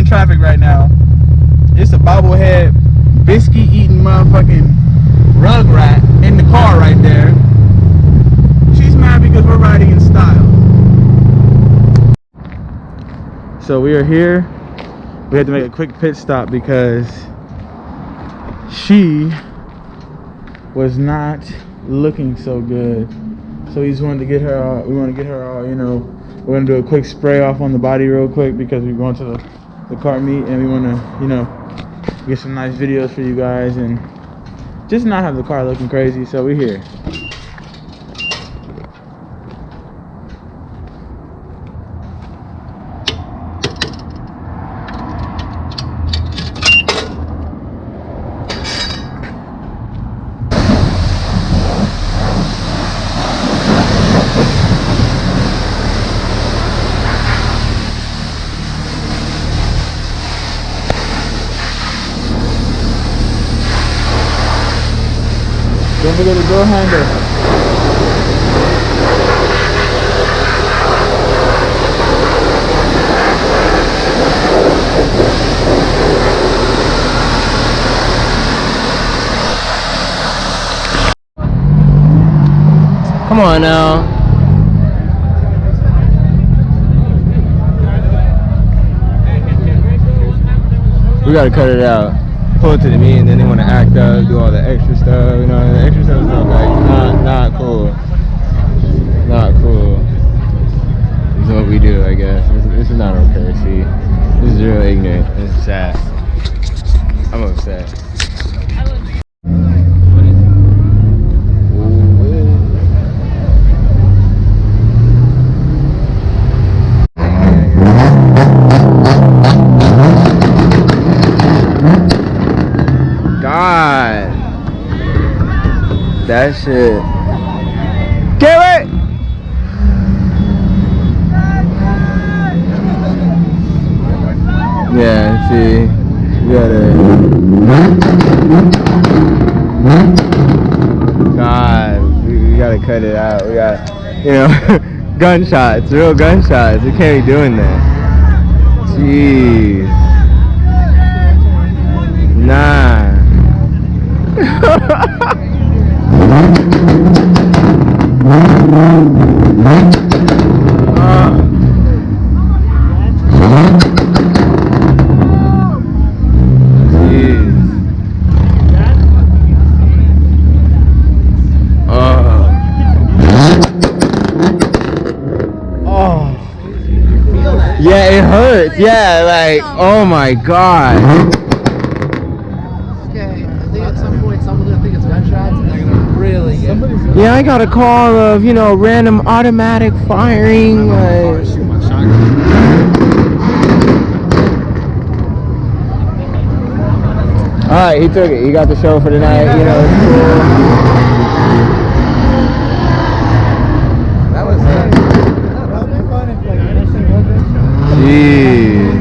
traffic right now. It's a bobblehead, biscuit eating motherfucking rug rat in the car right there. She's mad because we're riding in style. So we are here. We had to make a quick pit stop because she was not looking so good. So we just wanted to get her all, you know, we're gonna do a quick spray off on the body real quick because we're going to the car meet and we wanna, you know, get some nice videos for you guys and just not have the car looking crazy. So we're here. Don't forget the door handle. Come on now. We gotta cut it out. Pull it to the meet and then they want to act up, do all the extra stuff, you know, the extra stuff is like not cool. Not cool. This is what we do, I guess. This is not okay, see. This is real ignorant. This is sad. I'm upset. God, that shit. Get it! Yeah, see, you gotta. God, we gotta cut it out. We got, you know, gunshots, real gunshots. We can't be doing that. Jeez. Nah. Yeah, it hurts. Yeah, like, oh my God. Yeah, I got a call of, you know, random automatic firing. Alright, he took it. He got the show for tonight. You know, it's cool. That was fun if like jeez.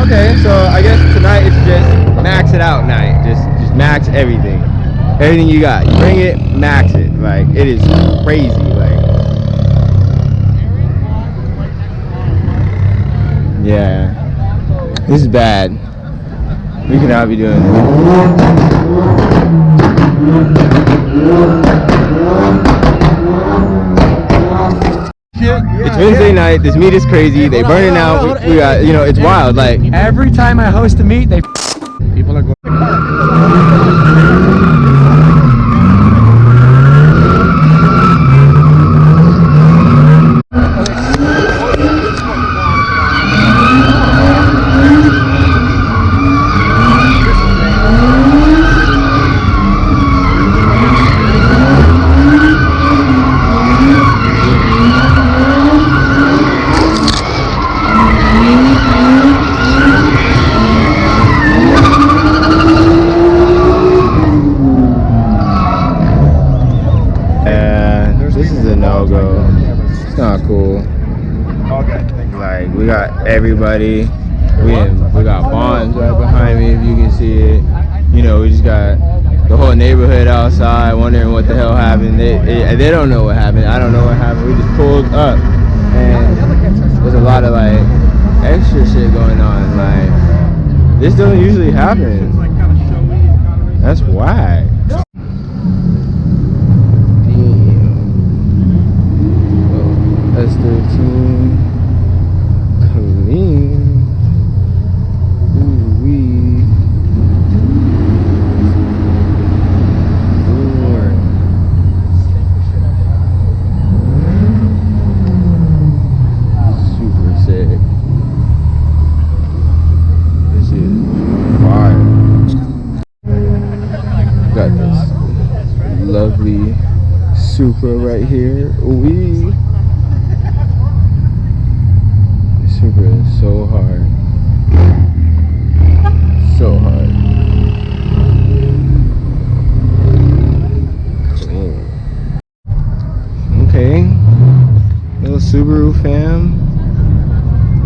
Okay, so I guess tonight it's just max it out night. Just max everything. Everything you got. You bring it, max it. Like, it is crazy. Like, yeah. This is bad. We cannot be doing this. It's Wednesday night. This meet is crazy. They burning out. We got, you know, it's wild. Like, every time I host a meet, they people are going. This is a no-go. It's not cool. Like, we got everybody. We got Bonds right behind me, if you can see it. You know, we just got the whole neighborhood outside wondering what the hell happened. They don't know what happened. I don't know what happened. We just pulled up, and there's a lot of, like, extra shit going on. Like, this doesn't usually happen. That's whack. S13 clean. Ooh wee. Super sick. This is fire. Got this lovely Supra right here. Ooh wee. Supra is so hard. So hard. Clean. Okay. Little Subaru fam.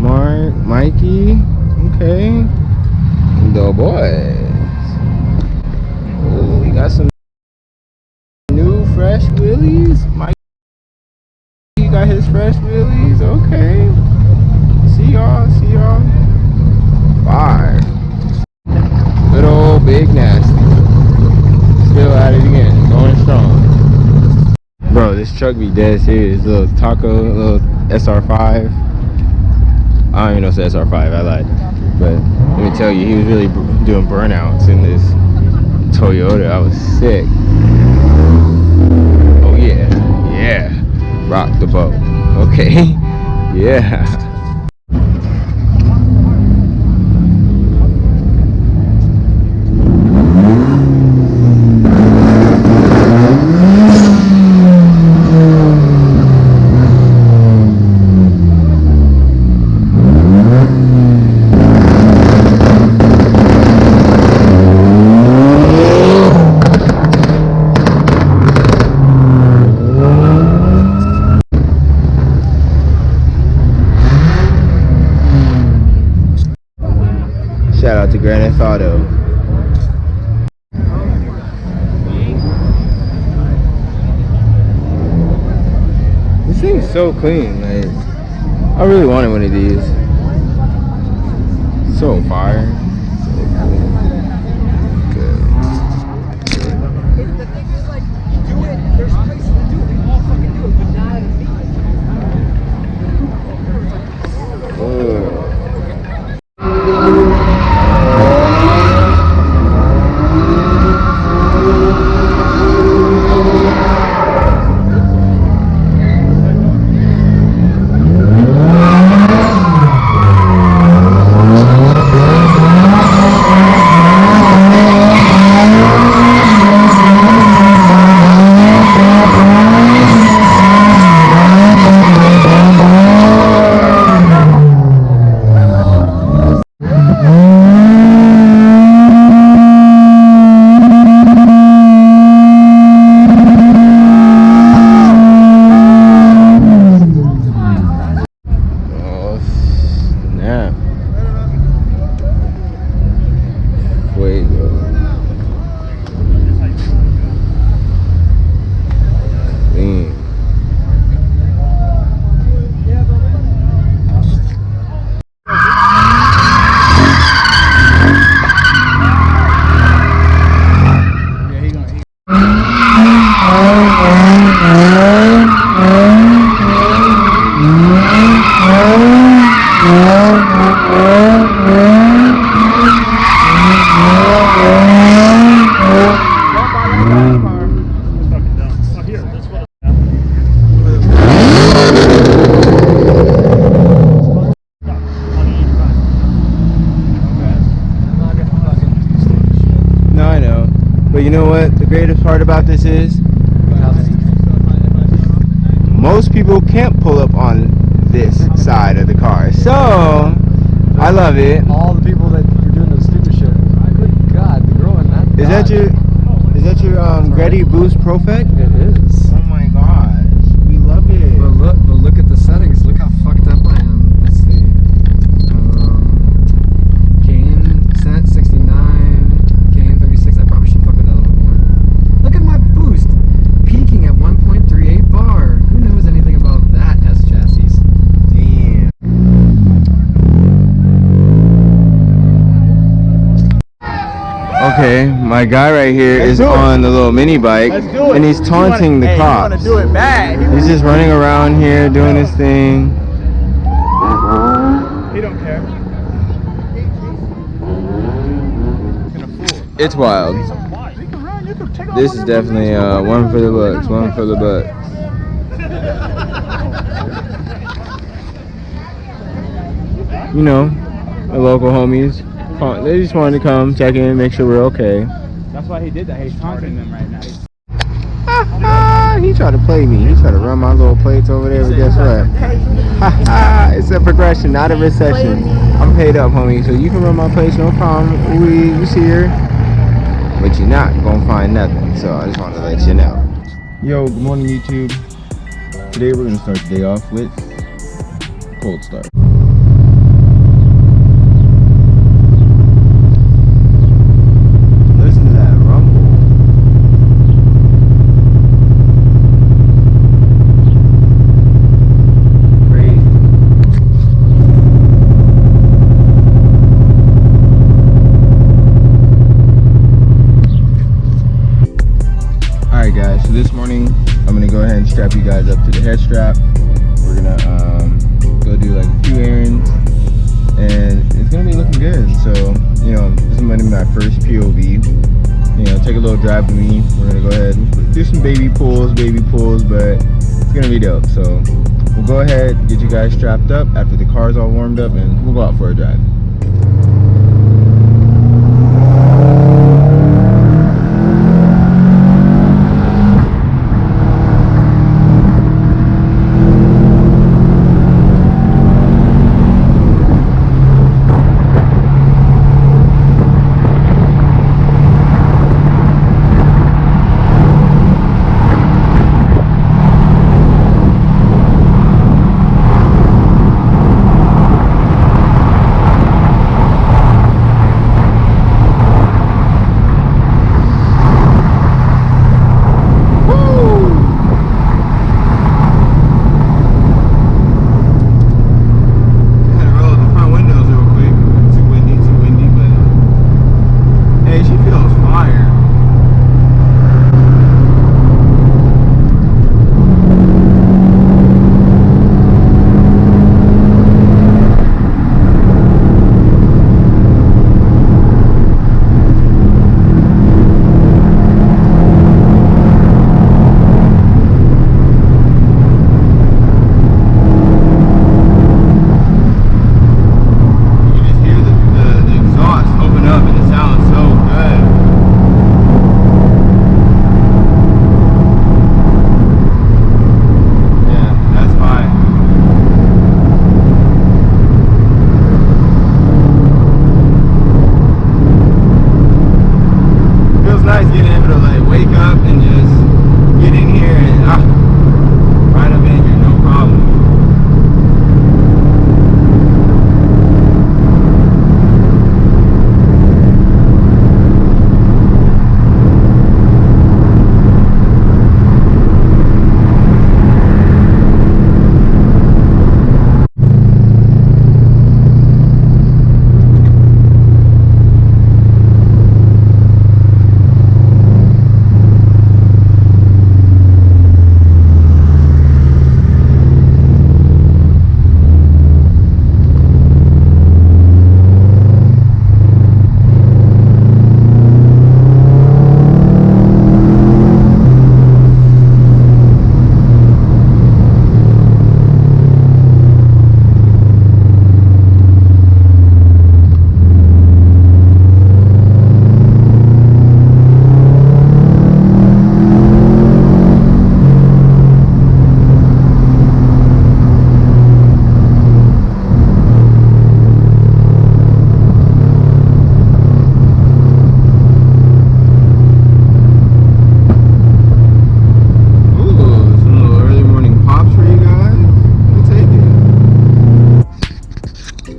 Mark, Mikey. Okay. The boys. Oh, we got some new fresh wheelies. Mikey got his fresh wheelies. Okay. See y'all. Bye. Good old Big Nasty. Still at it again, going strong. Bro, this truck be dead serious. Little taco, little SR5. I don't even know if it's SR5, I lied. But let me tell you, he was really doing burnouts in this Toyota. I was sick. Oh yeah, yeah. Rock the boat. Okay. Yeah. Shout out to Cre8tiveGarage Fam. This thing's so clean. Like, I really wanted one of these. So fire. Good. But you know what the greatest part about this is? Most people can't pull up on this side of the car. So, I love it. All the people that are doing the stupid shit. Good God, they're growing that. Is that your Cre8tive Boost Profect? It is. Oh my gosh. Okay, my guy right here is on the little mini bike, and he's taunting the cops. He's do it bad. He's just running around here doing his thing. He don't care. It's wild. This is definitely one for the books. One for the books. You know, the local homies. They just wanted to come check in, make sure we're okay. That's why he did that. He's taunting them right now. He tried to play me. He tried to run my little plates over there, but guess what? It's a progression, not a recession. I'm paid up, homie, so you can run my plates, no problem. You see here, but you're not gonna find nothing. So I just wanted to let you know. Yo, good morning, YouTube. Today we're gonna start the day off with cold start. Listen to that rumble. Alright guys, so this morning I'm gonna go ahead and strap you guys up to the head strap. We're gonna go do like a few errands, and it's gonna be looking good. So, you know, this is gonna be my first POV. You know, take a little drive with me. We're gonna go ahead and do some baby pulls, but it's gonna be dope. So we'll go ahead, get you guys strapped up after the car's all warmed up, and we'll go out for a drive.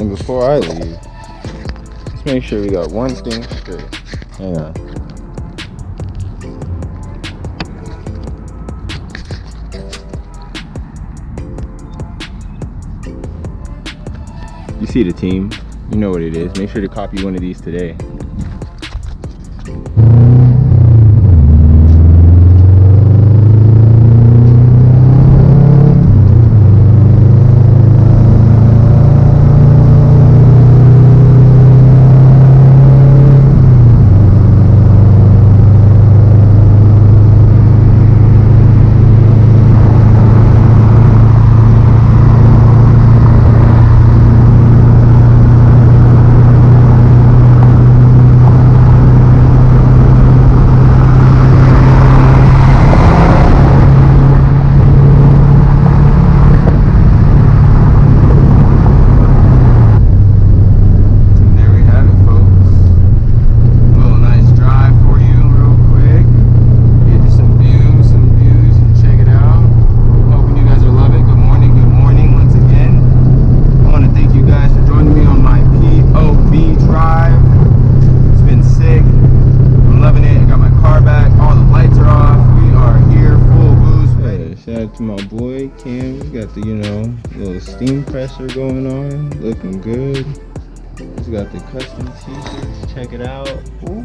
Before I leave, let's make sure we got one thing straight. Hang on. You see the team, you know what it is. Make sure to copy one of these today. up to my boy Cam. We got the, you know, little steam pressure going on, looking good. He's got the custom t-shirts. Check it out. Ooh,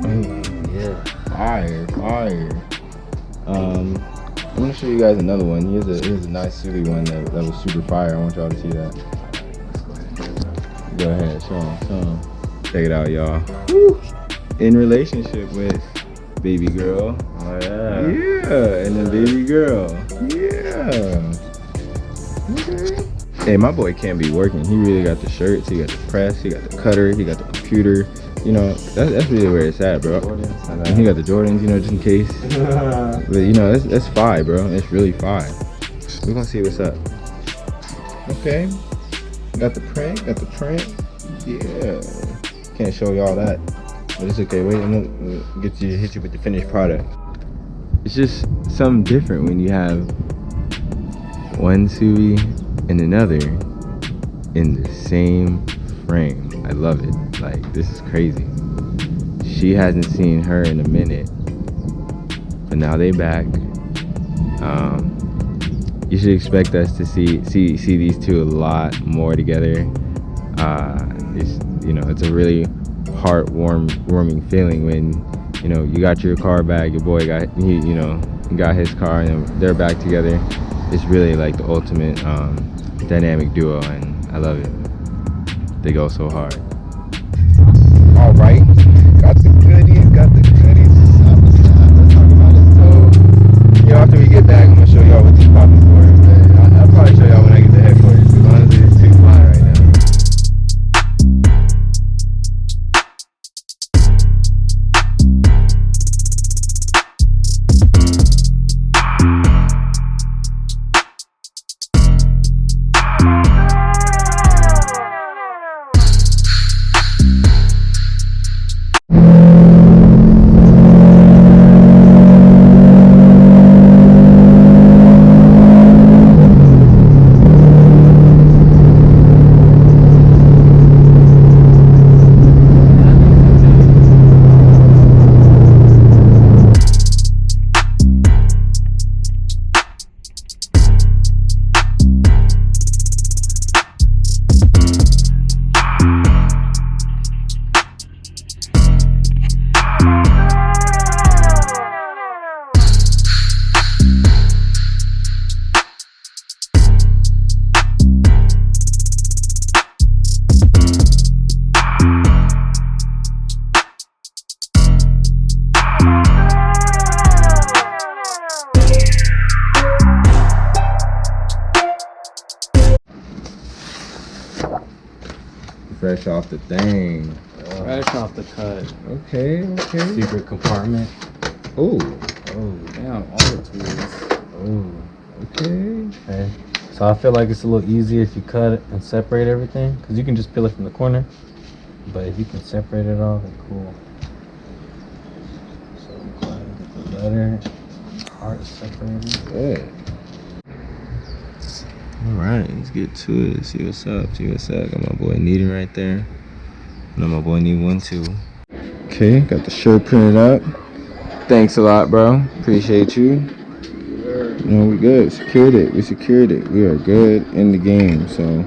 yeah, fire. I'm gonna show you guys another one. Here's a nice silly one that was super fire. I want y'all to see that. Go ahead, show him. Check it out, y'all. Woo. In relationship with baby girl. Oh yeah. Yeah, and then baby girl. Yeah. Okay. Hey, my boy can't be working. He really got the shirts, he got the press, he got the cutter, he got the computer. You know, that's really where it's at, bro. And he got the Jordans, you know, just in case. But you know, that's fire, bro. It's really fire. We're gonna see what's up. Okay. Got the print. Yeah. Can't show y'all that. But it's okay. Wait, I'm gonna hit you with the finished product. It's just something different when you have one Subi and another in the same frame. I love it. Like, this is crazy. She hasn't seen her in a minute, but now they back. You should expect us to see these two a lot more together. It's a really heartwarming feeling when, you know, you got your car back, your boy got got his car, and they're back together. It's really like the ultimate dynamic duo, and I love it. They go so hard. All right, got the goodies. Let's talk about it. So, you know, after we get back, I'm gonna show y'all what this popping for. I'll probably show y'all when I get to headquarters, because honestly, it's too fly right now. Fresh off the thing. Fresh off the cut. Okay. Secret compartment. Oh, Damn, all the tools. okay. Okay. So I feel like it's a little easier if you cut it and separate everything, because you can just peel it from the corner. But if you can separate it all, then cool. So go ahead and get the letter. Heart separated. Good. Alright, let's get to it. See what's up. Got my boy Needin right there. I know my boy Need one too. Okay, got the shirt printed up. Thanks a lot, bro. Appreciate you. No, we good. We secured it. We are good in the game. So